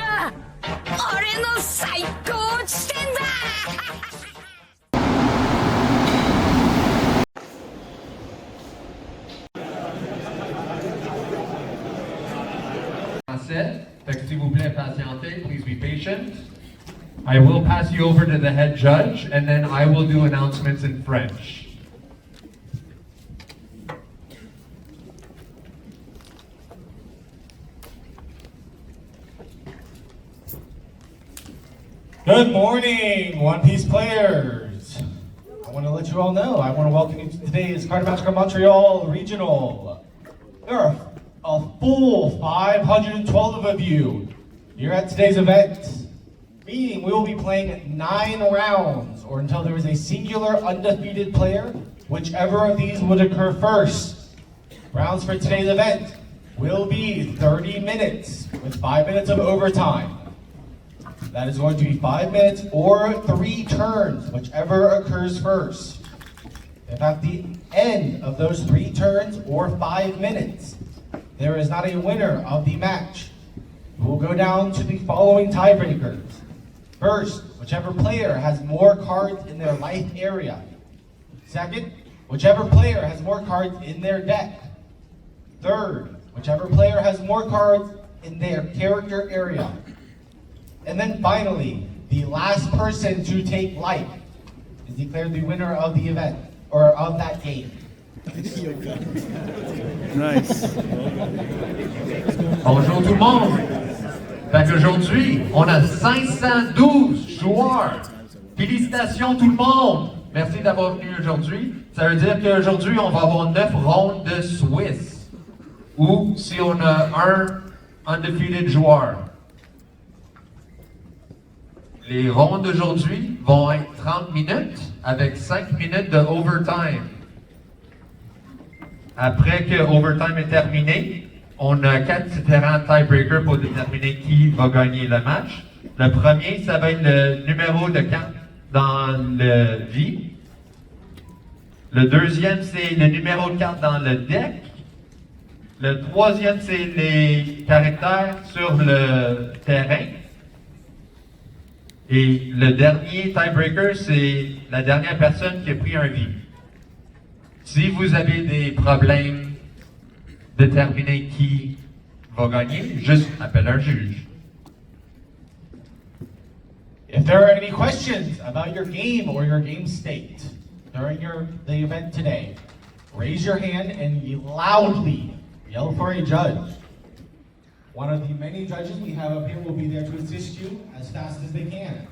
だ俺の最高地点だFait que s'il vous plaît, patientez, please be patient. I will pass you over to the head judge, and then I will do announcements in French. Good morning, One Piece players. I want to let you all know, I want to welcome you to today's Card Massacre Montreal Regional. There are a full 512 of you here at today's event, meaning we will be playing 9 rounds, or until there is a singular undefeated player, whichever of these would occur first. Rounds for today's event will be 30 minutes, with 5 minutes of overtime. That is going to be 5 minutes or 3 turns, whichever occurs first. If at the end of those 3 turns or 5 minutes, there is not a winner of the match, we will go down to the following tiebreakers. First, whichever player has more cards in their life area. Second, whichever player has more cards in their deck. Third, whichever player has more cards in their character area. And then finally, the last person to take life is declared the winner of the event, or of that game. Nice. Bonjour tout le monde! Fait qu'aujourd'hui, on a 512 joueurs. Félicitations tout le monde! Merci d'avoir venu aujourd'hui. Ça veut dire qu'aujourd'hui, on va avoir 9 rondes de Suisse. Ou si on a un undefeated joueur. Les rondes d'aujourd'hui vont être 30 minutes avec 5 minutes de overtime. Après que overtime est terminé, on a 4 différents tiebreakers pour déterminer qui va gagner le match. Le premier, ça va être le numéro de carte dans le vie. Le deuxième, c'est le numéro de carte dans le deck. Le troisième, c'est les caractères sur le terrain. Et le dernier tiebreaker, c'est la dernière personne qui a pris un vie. Si vous avez des problèmes de déterminer qui va gagner, juste appelle un juge. If there are any questions about your game or your game state during the event today, raise your hand and loudly yell for a judge. One of the many judges we have up here will be there to assist you as fast as they can.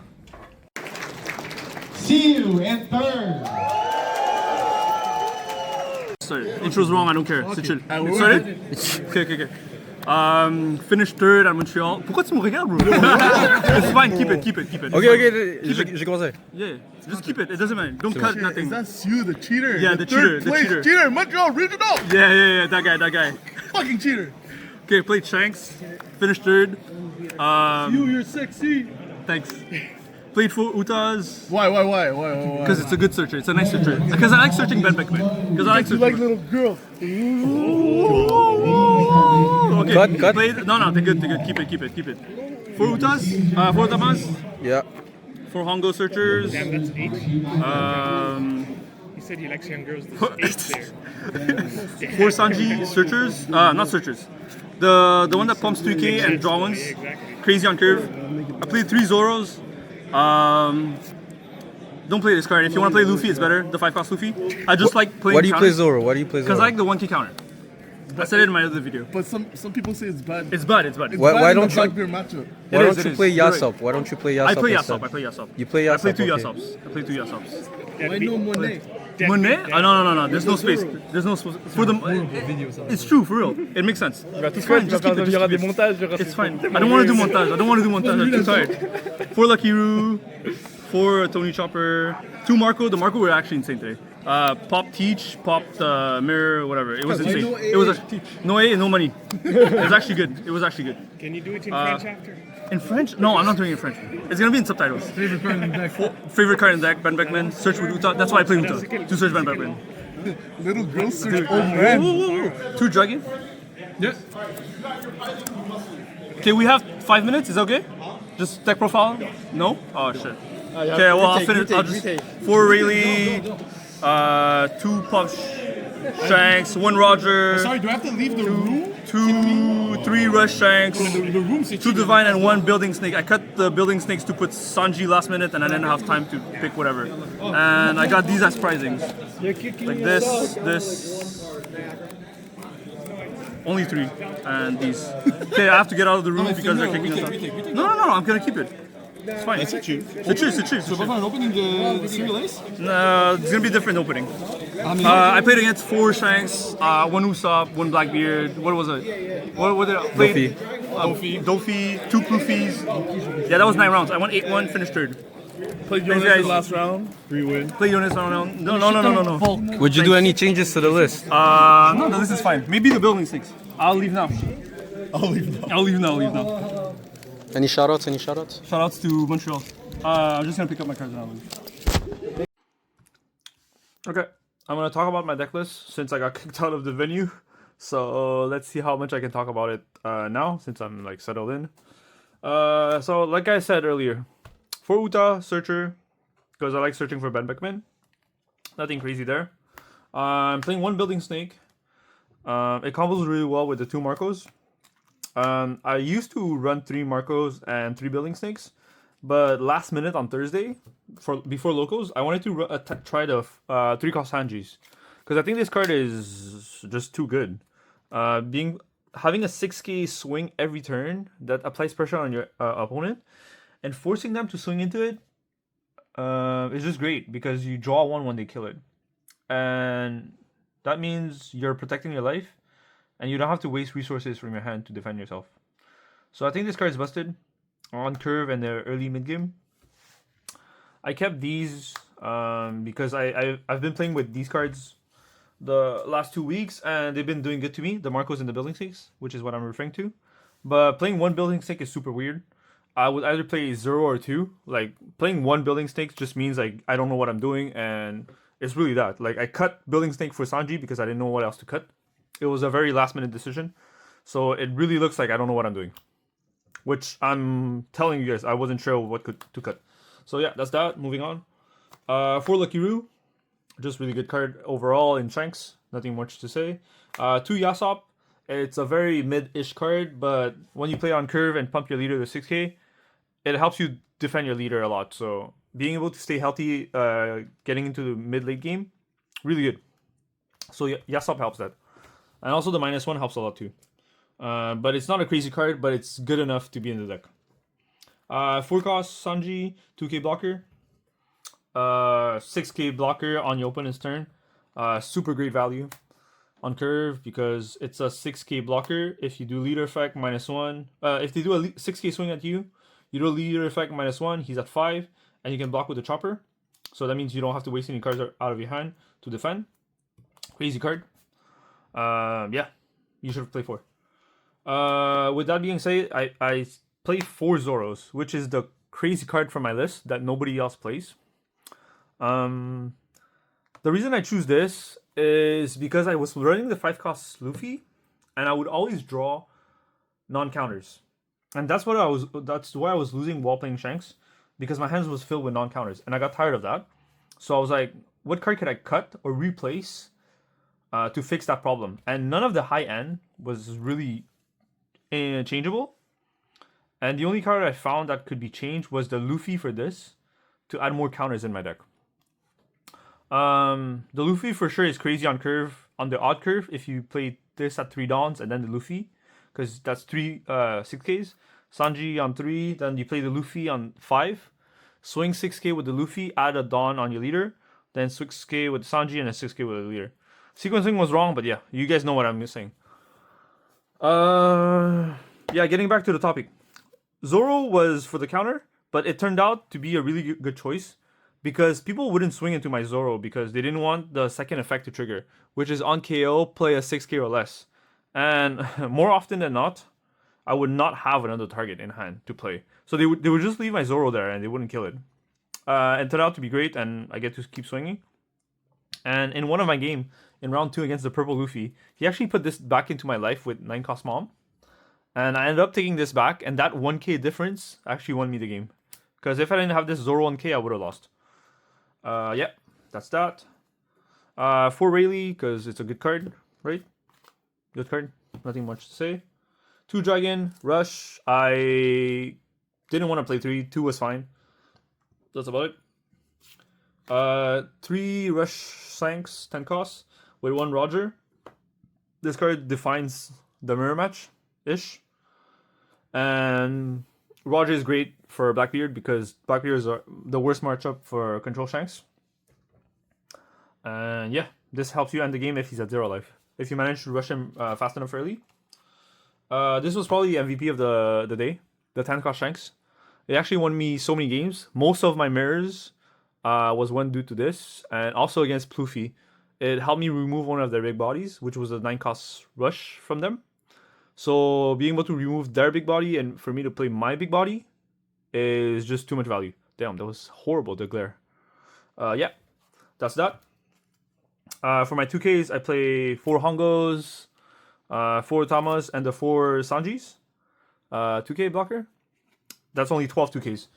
See you in third. Sorry, intro's wrong, I don't care, c'est chill. Started? Okay. Finished third at Montreal. Pourquoi tu me regardes, bro? It's fine, keep it. Okay, j'ai commencé. Yeah, just keep it doesn't matter. Don't cut nothing. Is that you, the cheater? Yeah, the cheater, the cheater. Cheater, Montreal Regional! Yeah, that guy. Fucking cheater! Okay, played Shanks, finished third. You're sexy! Thanks. Played for Utah's. Why? Because it's a good searcher, it's a nice searcher. Because I like searching Ben Beckman. Because I like You searching. like little girls. Okay, Cut. played. No, they're good. Keep it. For Utah's, for Damas, Yeah. for Hongo searchers. Damn, that's 8. He said he likes young girls. There's 8 there. For Sanji searchers, not searchers. The one that pumps 3K and draw ones. Exactly. Crazy on curve. I played 3 Zoros. Don't play this card. If you want to play Luffy, it's better. The 5-cost Luffy. I just like playing. Why do you play Zoro? Because I like the 1K counter. I said it in my other video. But some people say it's bad. It's bad. Why don't you- Blackbeard matchup? Why It don't is, you it play is. You're right. Yasop? Why don't you play Yasop? I play instead? Yasop. You play I play Yasop, 2 okay. Yasops. Why no Monet? Monet? No. There's no space. There's no space. For the. It's true, for real. It makes sense. It's fine. Just keep it. It's fine. I don't want to do montage. I'm too tired. 4 Lucky Roo. 4 Tony Chopper. 2 Marco. The Marco were actually insane today. Pop Teach, Pop Mirror, whatever. It was insane. It was no A, no money. It was actually good. Can you do it in French after? In French? No, I'm not doing it in French. It's gonna be in subtitles. Favorite card in the deck. Favorite card in the deck, Ben Beckman. Search with Utah. That's why I play Utah. To search Ben Beckman. Little girl search. Oh man. Whoa. 2 Dragon. Yeah. Okay, we have 5 minutes. Is that okay? Just deck profile? No? Oh shit. Okay, well I'll finish. I'll just 4 Rayleigh, 2 Puff Shanks, 1 Roger. Sorry, do I have to leave the room? 3 Rush Shanks, The room, c'est 2 Divine and 1 Building Snake. I cut the Building Snakes to put Sanji last minute and I didn't have time to pick whatever. And I got these as prizings. Like this. Only 3. And these. Okay, I have to get out of the room because they're kicking us out. No, I'm gonna keep it. It's fine. C'est cheap. C'est cheap. Tu vas pas faire un opening de Serial Ace? No, it's gonna be a different opening. I played against 4 Shanks, 1 Usopp, 1 Blackbeard. What was it? What did I play? Doffy, 2 PLuffies. Yeah, that was 9 rounds. I won 8-1, finished 3rd. Played Jonas in the last round. 3 win. Play Jonas round. No. Would you do any changes to the list? No, the list is fine. Maybe the building sticks. I'll leave now. I'll leave now. Any shoutouts? Shoutouts to Montreal. I'm just gonna pick up my cards and I'll leave. Okay, I'm gonna talk about my deck list since I got kicked out of the venue. So let's see how much I can talk about it now since I'm like settled in. So like I said earlier, for Uta, Searcher, because I like searching for Ben Beckman. Nothing crazy there. I'm playing 1 Building Snake. It combos really well with the 2 Marcos. I used to run 3 Marcos and 3 Building Snakes, but last minute on Thursday, before locals, I wanted to try the 3-cost Hanjis, because I think this card is just too good. Having a 6k swing every turn that applies pressure on your opponent, and forcing them to swing into it is just great, because you draw 1 when they kill it. And that means you're protecting your life, and you don't have to waste resources from your hand to defend yourself. So I think this card is busted on curve and the early mid game. I kept these because I've been playing with these cards the last 2 weeks and they've been doing good to me. The Marcos and the Building Stakes, which is what I'm referring to. But playing 1 Building Stake is super weird. I would either play 0 or 2. Like playing 1 Building Stake just means like I don't know what I'm doing, and it's really that. Like I cut Building Stake for Sanji because I didn't know what else to cut. It was a very last minute decision. So it really looks like I don't know what I'm doing. Which I'm telling you guys, I wasn't sure what to cut. So yeah, that's that. Moving on. For Lucky Roo, just really good card overall in Shanks. Nothing much to say. 2 Usopp. It's a very mid-ish card, but when you play on curve and pump your leader to 6k, it helps you defend your leader a lot. So being able to stay healthy, getting into the mid-late game, really good. So Usopp helps that. And also the -1 helps a lot too. But it's not a crazy card, but it's good enough to be in the deck. 4-cost Sanji, 2k blocker. 6k blocker on your opponent's turn. Super great value on curve because it's a 6k blocker. If you do leader effect -1, if they do a 6k swing at you, you do a leader effect -1, he's at 5, and you can block with the chopper. So that means you don't have to waste any cards out of your hand to defend. Crazy card. Yeah, you should play 4. With that being said, I play 4 Zoros, which is the crazy card from my list that nobody else plays. The reason I choose this is because I was running the 5-cost Luffy, and I would always draw non-counters, and that's why I was losing while playing Shanks, because my hands was filled with non-counters, and I got tired of that. So I was like, what card could I cut or replace to fix that problem? And none of the high end was really changeable. And the only card I found that could be changed was the Luffy for this, to add more counters in my deck. The Luffy for sure is crazy on curve, on the odd curve, if you play this at 3 dawns and then the Luffy, because that's 3 6Ks. Sanji on 3, then you play the Luffy on 5. Swing 6k with the Luffy, add a dawn on your leader, then 6k with Sanji and a 6k with the leader. Sequencing was wrong, but yeah, you guys know what I'm missing. Yeah, getting back to the topic. Zoro was for the counter, but it turned out to be a really good choice because people wouldn't swing into my Zoro because they didn't want the second effect to trigger, which is on KO, play a 6k or less. And more often than not, I would not have another target in hand to play. So they would just leave my Zoro there and they wouldn't kill it. It turned out to be great, and I get to keep swinging. And in one of my game, in round 2 against the purple Luffy, he actually put this back into my life with 9-cost Mom. And I ended up taking this back, and that 1k difference actually won me the game. Because if I didn't have this Zoro 1k, I would have lost. Yeah, that's that. 4 Rayleigh, because it's a good card, right? Good card, nothing much to say. 2 Dragon, Rush. I didn't want to play 3, 2 was fine. That's about it. 3 Rush Shanks, 10 costs, with 1 Roger. This card defines the mirror match-ish. And Roger is great for Blackbeard because Blackbeard is the worst matchup for Control Shanks. And yeah, this helps you end the game if he's at 0 life. If you manage to rush him fast enough early. This was probably the MVP of the day, the 10 cost Shanks. It actually won me so many games. Most of my mirrors was won due to this, and also against PLuffy. It helped me remove one of their big bodies, which was a 9 cost rush from them. So being able to remove their big body and for me to play my big body is just too much value. Damn, that was horrible, the glare. Yeah, that's that. For my 2Ks, I play 4 Hongos, 4 Tamas, and the 4 Sanjis. 2K blocker. That's only 12 2Ks.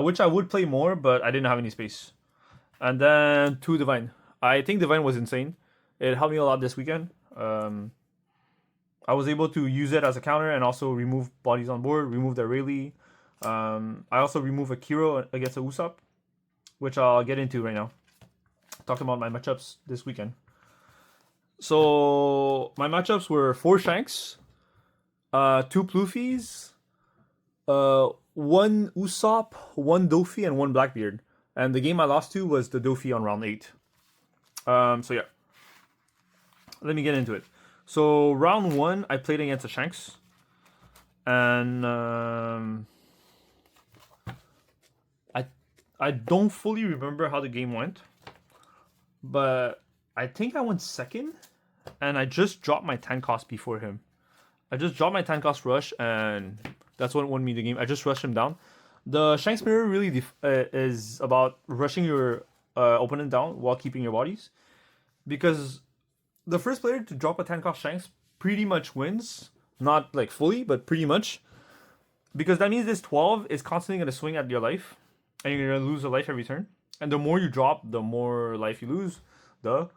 Which I would play more, but I didn't have any space. And then 2 Divine. I think Divine was insane. It helped me a lot this weekend. I was able to use it as a counter and also remove bodies on board, remove their Rayleigh. I also remove a Kiro against a Usopp, which I'll get into right now. Talking about my matchups this weekend. So my matchups were 4 Shanks, 2 PLuffys, 1 Usopp, 1 Doffy, and 1 Blackbeard. And the game I lost to was the Doffy on round 8. So yeah, let me get into it. So round 1, I played against a Shanks, and I don't fully remember how the game went, but I think I went second, and I just dropped my 10 cost before him. I just dropped my 10 cost rush, and that's what won me the game. I just rushed him down. The Shanks mirror really is about rushing your opponent down while keeping your bodies, because the first player to drop a 10 cost Shanks pretty much wins. Not like fully, but pretty much. Because that means this 12 is constantly going to swing at your life. And you're going to lose a life every turn. And the more you drop, the more life you lose. Duh.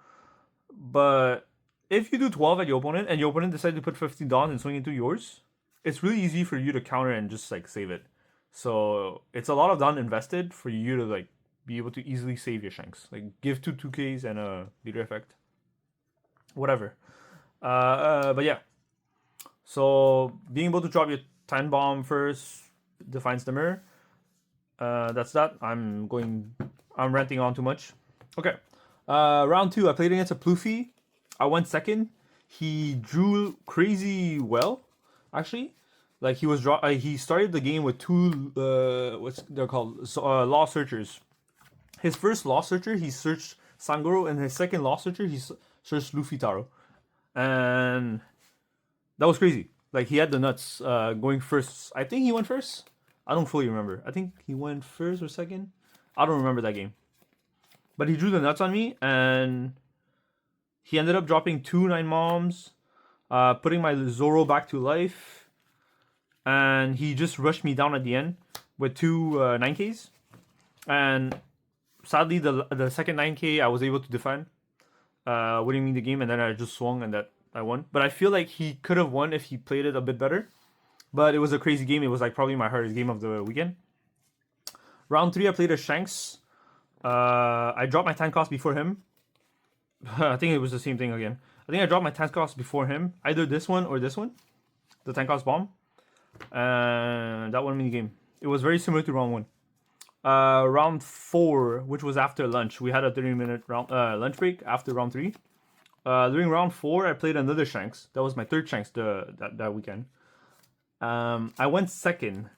But if you do 12 at your opponent, and your opponent decides to put 15 down and swing into yours, it's really easy for you to counter and just like save it. So it's a lot of down invested for you to like be able to easily save your Shanks. Like give 2 2Ks and a leader effect. Whatever. But yeah. So being able to drop your 10 bomb first defines the mirror. That's that. I'm ranting on too much. Okay. Round 2, I played against a PLuffy. I went second. He drew crazy well, actually. Like he started the game with 2 what's they're called law searchers. His first law searcher, he searched Sangoro, and his second law searcher, he searched Luffy Taro. And that was crazy. Like he had the nuts going first. I think he went first. I don't fully remember. I think he went first or second. I don't remember that game. But he drew the nuts on me, and he ended up dropping 2 9 moms, putting my Zoro back to life, and he just rushed me down at the end with 2 9Ks. And sadly, the second 9K I was able to defend, winning me the game, and then I just swung and that I won. But I feel like he could have won if he played it a bit better. But it was a crazy game. It was like probably my hardest game of the weekend. Round 3, I played a Shanks. I dropped my 10 cost before him. I think it was the same thing again. I think I dropped my 10 cost before him. Either this one or this one. The 10 cost bomb. And that won me the game. It was very similar to round 1. Round 4, which was after lunch. We had a 30-minute lunch break after round 3. During round 4, I played another Shanks. That was my 3rd Shanks that weekend. I went second.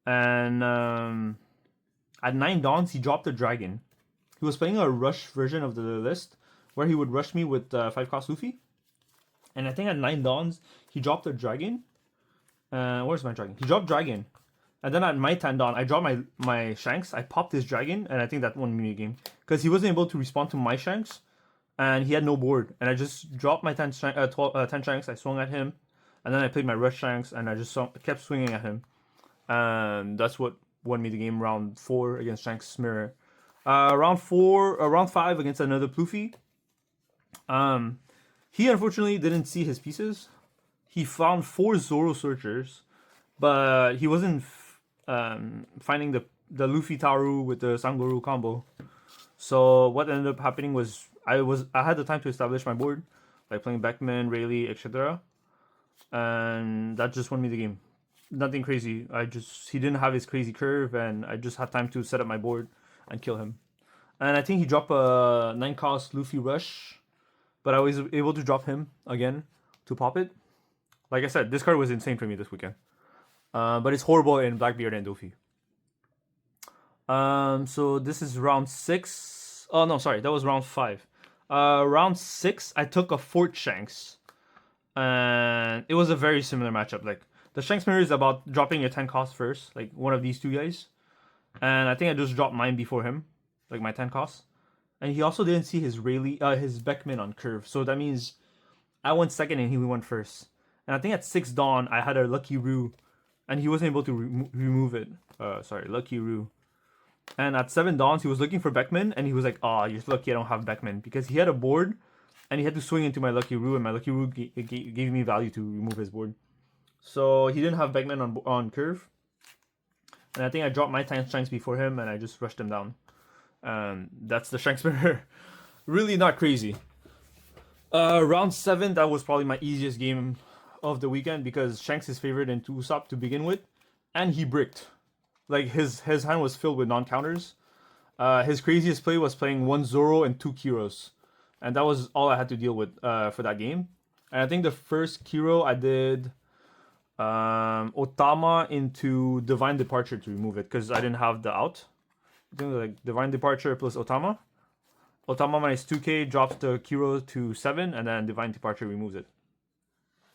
And at 9 dawns, he dropped a dragon. He was playing a rush version of the list, where he would rush me with 5 cost Luffy. And I think at 9 dawns, he dropped a dragon. Where's my dragon? He dropped dragon. And then at my 10 dawn, I dropped my Shanks. I popped his dragon, and I think that won me the game. Because he wasn't able to respond to my Shanks, and he had no board. And I just dropped my 10 Shanks. I swung at him, And then I played my Rush Shanks, and I just kept swinging at him. And that's what won me the game round 4 against Shanks' Mirror. Round 5 against another PLuffy. He unfortunately didn't see his pieces. He found 4 Zoro Searchers, but he wasn't finding the Luffy Taru with the Sangoru combo. So what ended up happening was I had the time to establish my board, like playing Beckman, Rayleigh, etc. And that just won me the game. Nothing crazy. He didn't have his crazy curve, and I just had time to set up my board and kill him. And I think he dropped a 9-cost Luffy Rush, but I was able to drop him again to pop it. Like I said, this card was insane for me this weekend. But it's horrible in Blackbeard and Doffy. So this is round 6. Oh no, sorry, that was round 5. Round 6, I took a Fort Shanks. And it was a very similar matchup. Like, the Shanks Mirror is about dropping your 10 cost first, like one of these two guys. And I think I just dropped mine before him, like my 10 costs. And he also didn't see his Rayleigh, his Beckman on curve. So that means I went second and he went first. And I think at 6 Dawn, I had a Lucky Roo. And he wasn't able to remove it. Lucky Roo. And at 7 Dawns, he was looking for Beckman. And he was like, oh, you're lucky I don't have Beckman. Because he had a board. And he had to swing into my Lucky Roo. And my Lucky Roo gave me value to remove his board. So he didn't have Beckman on curve. And I think I dropped my 10 Shanks before him. And I just rushed him down. That's the Shanks Mirror. Really not crazy. Round 7, that was probably my easiest game of the weekend, because Shanks is favored into Usopp to begin with, and he bricked. Like, his hand was filled with non-counters. His craziest play was playing 1 Zoro and 2 Kiros, and that was all I had to deal with for that game. And I think the first Kiro I did Otama into Divine Departure to remove it, because I didn't have the out. I think like Divine Departure plus Otama. Otama minus 2k drops the Kiro to 7, and then Divine Departure removes it.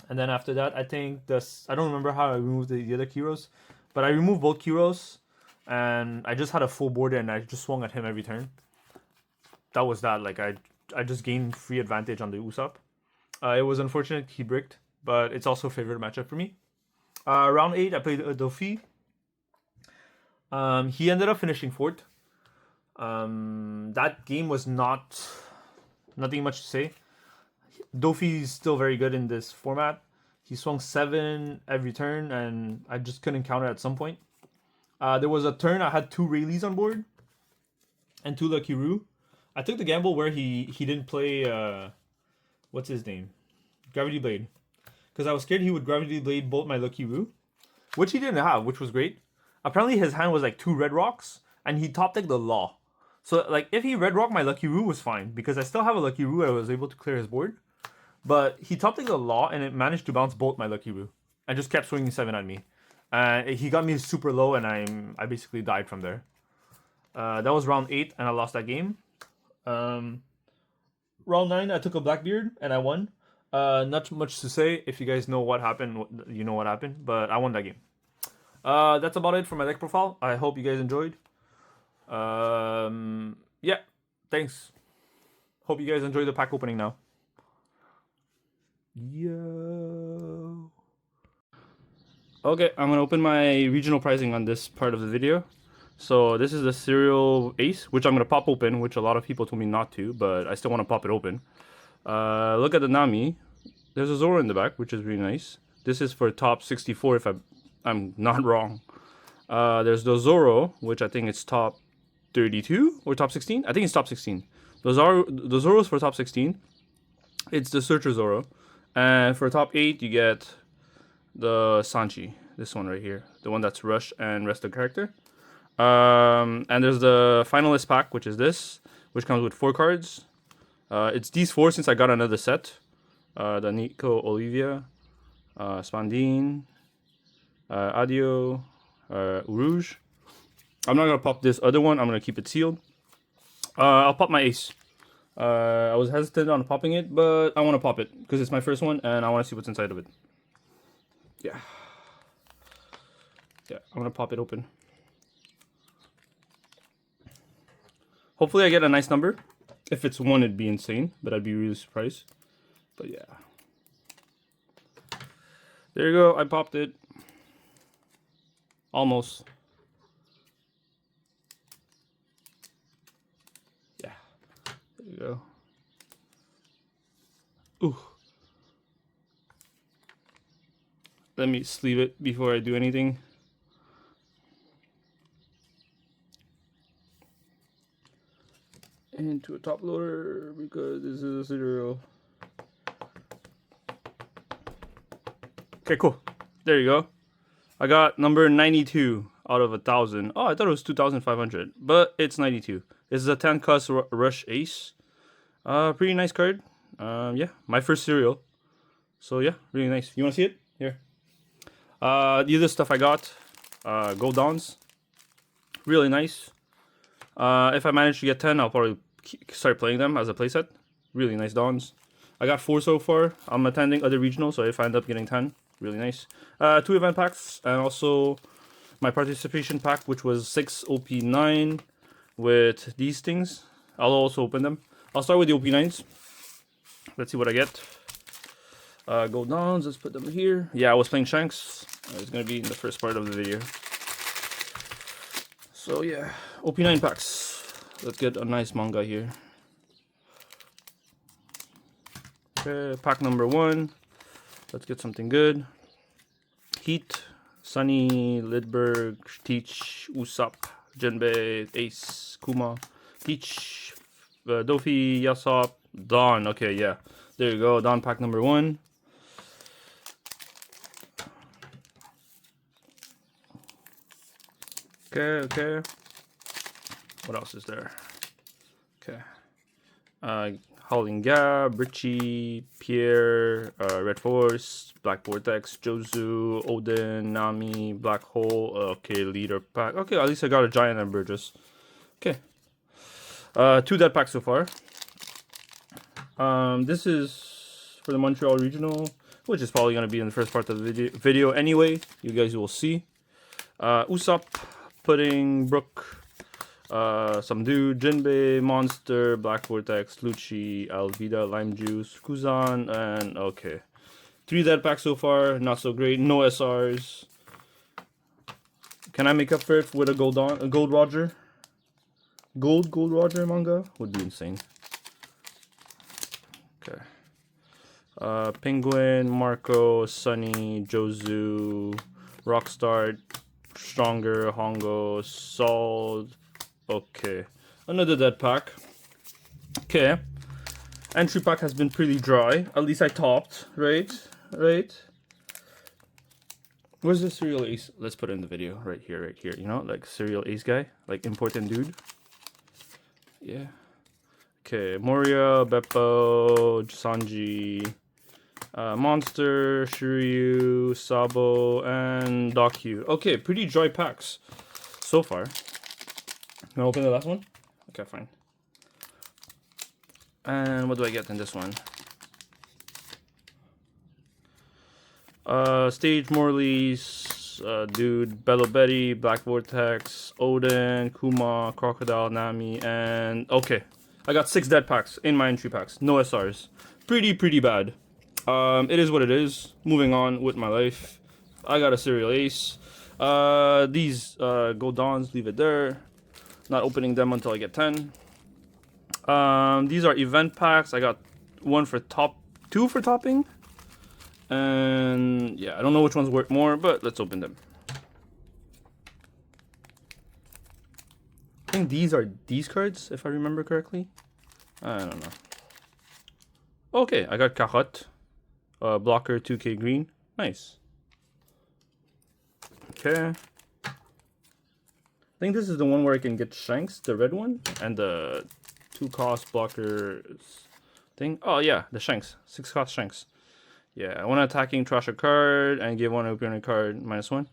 And then after that, I think I don't remember how I removed the other Kiros, but I removed both Kiros, and I just had a full board, and I just swung at him every turn. That was that. Like, I just gained free advantage on the Usopp. It was unfortunate he bricked, but it's also a favorite matchup for me. Round 8, I played Doffy. He ended up finishing 4th. That game was nothing much to say. Doffy is still very good in this format. He swung 7 every turn, and I just couldn't counter at some point. There was a turn I had 2 Rayleighs on board and 2 Lucky Roo. I took the gamble where he didn't play what's his name? Gravity Blade. Because I was scared he would Gravity Blade bolt my Lucky Roo, which he didn't have, which was great. Apparently his hand was like 2 red rocks, and he top decked the Law. So like if he red rocked my Lucky Roo was fine, because I still have a Lucky Roo, I was able to clear his board. But he top decked the Law, and it managed to bounce bolt my Lucky Roo, and just kept swinging 7 at me. And he got me super low, and I basically died from there. That was round 8, and I lost that game. Round 9, I took a Blackbeard, and I won. Not much to say. If you guys know what happened, you know what happened. But I won that game. That's about it for my deck profile. I hope you guys enjoyed. Yeah, thanks. Hope you guys enjoy the pack opening now. Yo. Okay, I'm gonna open my regional pricing on this part of the video. So this is the serial ace, which I'm gonna pop open, which a lot of people told me not to, but I still want to pop it open. Look at the Nami. There's a Zoro in the back, which is really nice. This is for top 64 if I'm not wrong. There's the Zoro, which I think it's top 32 or top 16. I think it's top 16. The Zoro's for top 16. It's the Searcher Zoro. And for top 8, you get the Sanchi. This one right here. The one that's Rush and rest of the character. And there's the finalist pack, which is this, which comes with 4 cards. It's these 4 since I got another set. The Nico Olivia, Spandine, Adio, Rouge. I'm not going to pop this other one. I'm going to keep it sealed. I'll pop my ace. I was hesitant on popping it, but I want to pop it because it's my first one and I want to see what's inside of it. Yeah, I'm going to pop it open. Hopefully I get a nice number. If it's 1, it'd be insane, but I'd be really surprised. But yeah. There you go. I popped it. Almost. Yeah. There you go. Ooh. Let me sleeve it before I do anything. Into a top loader because this is a cereal. Okay, cool. There you go. I got number 92 out of 1,000. Oh, I thought it was 2,500, but it's 92. This is a 10 cuss rush ace. Pretty nice card. Yeah, my first cereal. So yeah, really nice. You want to see it? Here. The other stuff I got, Gold Dawns. Really nice. If I manage to get 10, I'll probably start playing them as a playset. Really nice Dawns. I got 4 so far. I'm attending other regionals, so if I end up getting 10, really nice. 2 event packs, and also my participation pack, which was 6 OP9 with these things. I'll also open them. I'll start with the OP9s. Let's see what I get. Gold Dawns, let's put them here. Yeah, I was playing Shanks. It's going to be in the first part of the video. So yeah, OP9 packs. Let's get a nice manga here. Okay, pack number 1. Let's get something good. Heat, Sunny, Lidberg, Teach, Usopp, Jinbei, Ace, Kuma, Teach, Doffy, Usopp, Dawn. Okay, yeah. There you go. Dawn pack number 1. Okay. What else is there? Okay. Howling Gab, Richie, Pierre, Red Force, Black Vortex, Jozu, Odin, Nami, Black Hole. Okay, leader pack. Okay, at least I got a giant and Burgess. Okay. 2 dead packs so far. This is for the Montreal Regional, which is probably going to be in the first part of the video anyway. You guys will see. Usopp, Pudding, Brook, some dude, Jinbei, Monster, Black Vortex, Lucci, Alvida, Lime Juice, Kuzan, and okay. 3 dead packs so far, not so great. No SRs. Can I make up for it with a Gold Roger? Gold Roger manga? Would be insane. Okay. Penguin, Marco, Sunny, Jozu, Rockstar, Stronger, Hongo, Salt. Okay, another dead pack. Okay, entry pack has been pretty dry. At least I topped, right? Where's the serial ace? Let's put it in the video right here. You know, like serial ace guy, like important dude. Yeah. Okay, Moria, Beppo, Sanji, Monster, Shiryu, Sabo, and Docu. Okay, pretty dry packs so far. Can I open the last one? Okay, fine. And what do I get in this one? Stage Morley's, Dude, Bello Betty, Black Vortex, Odin, Kuma, Crocodile, Nami, and okay. I got 6 dead packs in my entry packs. No SRs. Pretty bad. It is what it is. Moving on with my life. I got a serial ace. These Gold Dawns, leave it there. Not opening them until I get 10. These are event packs. I got 2 for topping. And yeah, I don't know which one's worth more, but let's open them. I think these are these cards, if I remember correctly. I don't know. Okay, I got Carotte. Blocker 2K green. Nice. Okay. I think this is the one where I can get Shanks, the red one, and the 2 cost blocker thing. Oh yeah, the Shanks. 6 cost Shanks. Yeah, 1 attacking, trash a card, and give 1 opening card -1.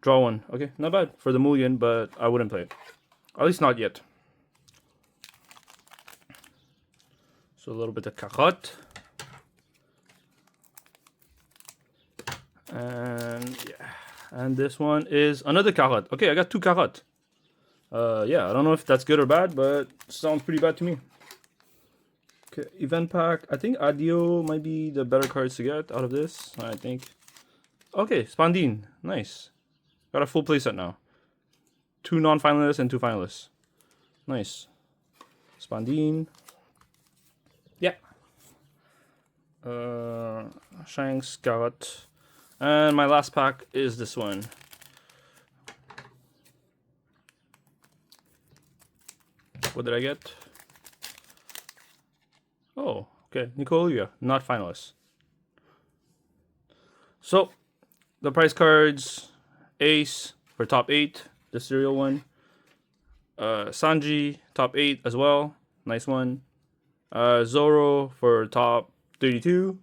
Draw 1. Okay, not bad for the mulligan, but I wouldn't play it. At least not yet. So a little bit of Carotte. And yeah, and this one is another Carotte. Okay, I got 2 Carotte. Yeah, I don't know if that's good or bad, but sounds pretty bad to me. Okay, event pack. I think Adio might be the better cards to get out of this, I think. Okay, Spondine. Nice. Got a full playset now. 2 non-finalists and 2 finalists. Nice. Spondine. Yeah. Shanks, Garrot. And my last pack is this one. What did I get? Oh, okay. Nicolia, not finalist. So, the prize cards, Ace for top 8, the serial one. Sanji, top 8 as well. Nice one. Zoro for top 32.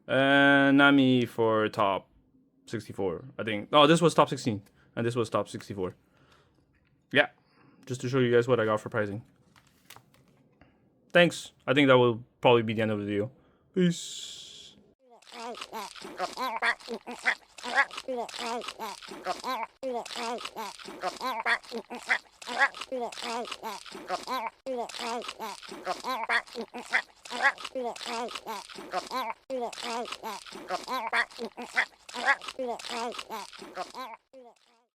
And Nami for top 64, I think. Oh, this was top 16. And this was top 64. Yeah. Just to show you guys what I got for pricing. Thanks. I think that will probably be the end of the video. Peace.